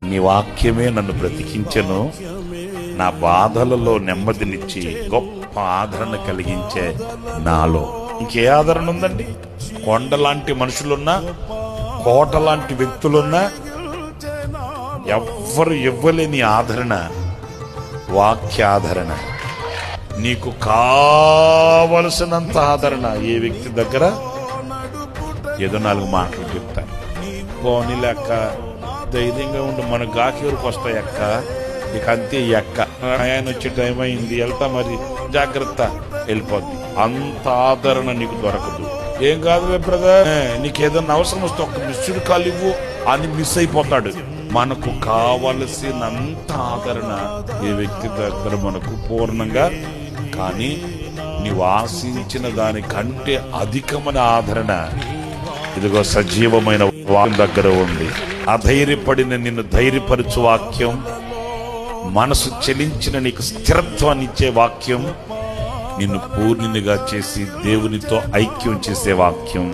నీ వాక్యమే నన్ను బ్రతికించెను, నా బాధలలో నెమ్మదినిచ్చి గొప్ప ఆదరణ కలిగించే నాలో ఇంకే ఆదరణ ఉందండి? కొండలాంటి మనుషులున్నా, కోట లాంటి వ్యక్తులున్నా ఎవ్వరు ఇవ్వలేని ఆదరణ వాక్యాదరణ. నీకు కావలసినంత ఆదరణ ఏ వ్యక్తి దగ్గర ఏదో 4 మాటలు చెప్తాను, పోనీ లెక్క ధైర్యంగా ఉండి మన గాకివరకు వస్తాయి అక్క, ఇక అంతే ఎక్క, ఆయన వచ్చే టైం అయింది వెళ్తా, మరి జాగ్రత్త, వెళ్ళిపోద్ది. అంత ఆదరణ నీకు దొరకదు. ఏం కాదులే బ్రదర్, నీకేదన్నా అవసరం వస్తే ఒక మిస్డ్ కాల్ ఇవ్వు అని మిస్ అయిపోతాడు. మనకు కావలసినంత ఆదరణ ఏ వ్యక్తి దగ్గర మనకు పూర్ణంగా, కానీ నీవు ఆశించిన దానికంటే అధికమైన ఆదరణ ఇదిగో సజీవమైన వాక్యం దగ్గర ఉంది. అధైర్యపడిన నిన్ను ధైర్యపరచు వాక్యం, మనసు చెలించిన నీకు స్థిరత్వాన్ని ఇచ్చే వాక్యం, నిన్ను పూర్ణినిగా చేసి దేవునితో ఐక్యం చేసే వాక్యం.